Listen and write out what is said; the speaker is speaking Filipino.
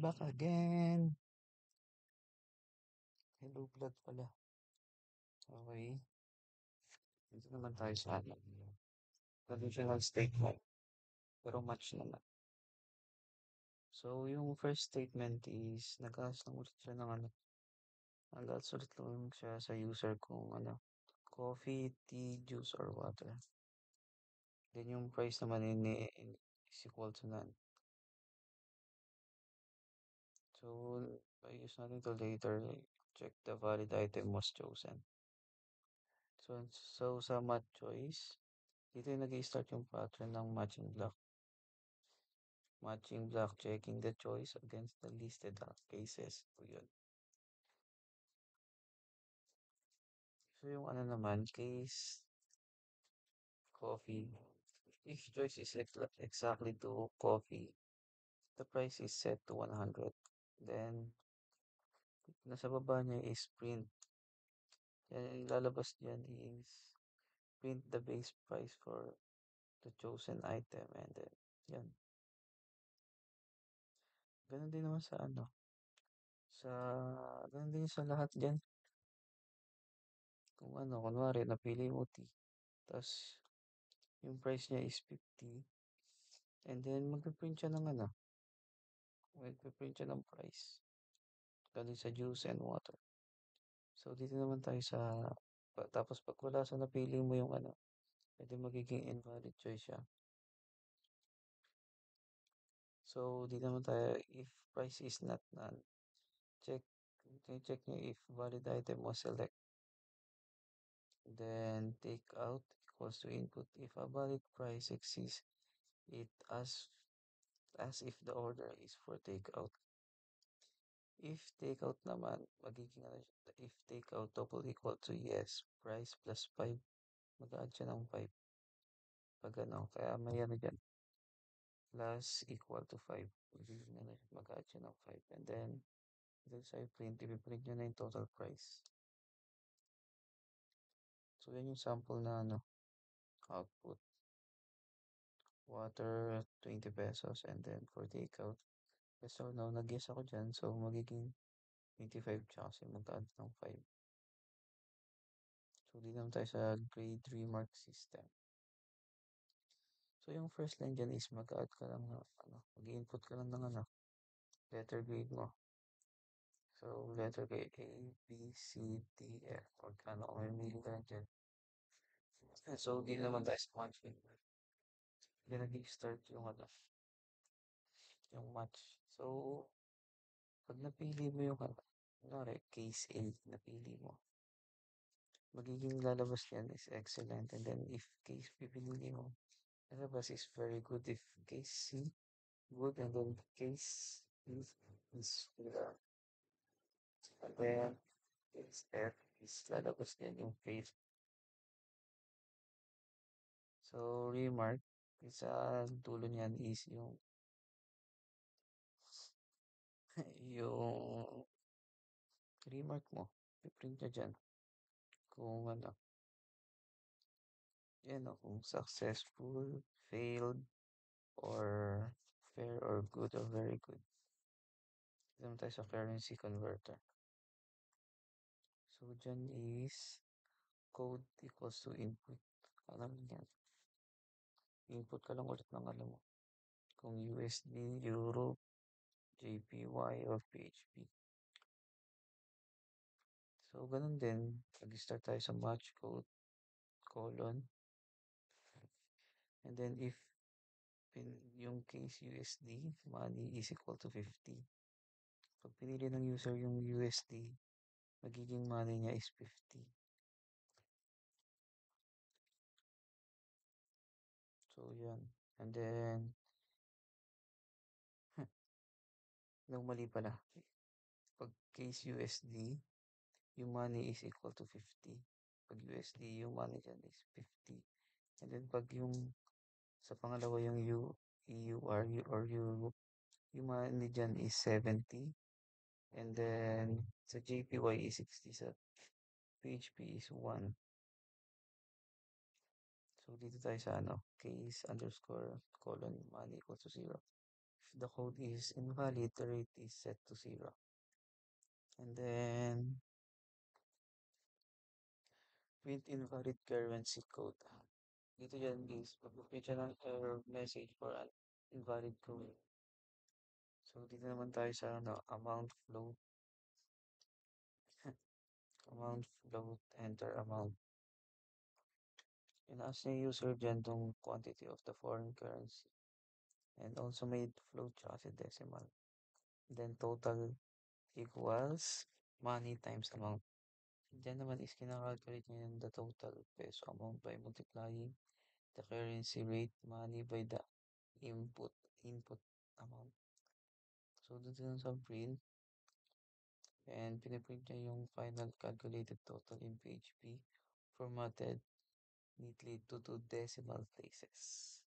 back again. Hello, vlog pala. Okay. Dito naman tayo sa traditional statement. Pero match naman. So, yung first statement is, nag-ask lang ulit siya ng nag-ask ulit lang siya sa user kung coffee, tea, juice, or water. Then yung price naman is equal to none. So, use natin to later check the valid item was chosen. So sa match choice, dito yung nag-i-start yung pattern ng matching block. Matching block, checking the choice against the listed cases. So yun. So yung naman, case coffee. If choice is exactly to coffee, the price is set to 100. Then, nasa baba niya is print. Yan, lalabas diyan is print the base price for the chosen item. And then, yan. Ganun din naman sa sa, ganun din sa lahat dyan. Kung kunwari, napili mo tea. Tapos, yung price niya is 50. And then, magpiprint siya ng magpiprint siya ng price. Ganun sa juice and water. So, dito naman tayo sa, tapos pag wala sa napili mo yung pwede magiging invalid choice siya. So, dito naman tayo, if price is not none, check nyo if valid item was select. Then, take out equals to input. If a valid price exists, it as if the order is for takeout. If takeout naman, magiging if takeout double equal to yes, price plus 5, mag-add siya ng 5. Pag kaya may dyan, plus equal to 5. Magiging mag-add siya ng 5. And then, dito sa print, ipiprint nyo na yung total price. So, yan yung sample na output. Water, 20 pesos. And then, for takeout, yes or no, nag-guess ako dyan. So, magiging 25 tsaka kasi mag-add ng 5. So, di naman tayo sa grade remark system. So, yung first line dyan is mag-add ka lang mag-input ka lang ng letter grade mo. So, letter grade A, B, C, D, F. Or may meaning ka lang dyan. So, di naman tayo sa matching. Di nag-start yung yung match. So, pag napili mo yung case A, napili mo. Magiging lalabas yan is excellent. And then, if case pipili mo, lalabas is very good. If case C, good. And then case B is good. And then, case F is lalabas yan yung case. So, remark, isa dulo niyan is yung yung remark mo. I-print niya dyan. Kung kung successful, failed, or fair, or good, or very good. Dito naman tayo sa currency converter. So, dyan is code equals to input. Alam yan. Input ka lang ulit ng mo. Kung USD, Euro, JPY, or PHP. So, ganun din. Mag-start tayo sa match code, colon. And then, if yung case USD, money is equal to 50. Pag pinili ng user yung USD, magiging money niya is 50. So, yan. And then, mali pala. Pag case USD, yung money is equal to 50. Pag USD, yung money dyan is 50. And then, pag yung sa pangalawa yung EUR or Euro, yung money dyan is 70. And then, sa JPY is 60. Sa PHP is 1. So, dito tayo sa case underscore colon money equal to 0. If the code is invalid, the rate is set to 0. And then print invalid currency code. Dito yan is mag-print siya ng error message for an invalid code. So dito naman tayo sa ano, amount float, enter amount. Inaas niya yung user dyan tong quantity of the foreign currency. And also made float siya kasi decimal. Then total equals money times amount. Diyan naman is kinakalculate niya yung the total peso amount by multiplying the currency rate money by the input amount. So dito lang sa print and piniprint niya yung final calculated total in PHP formatted neatly to two decimal places.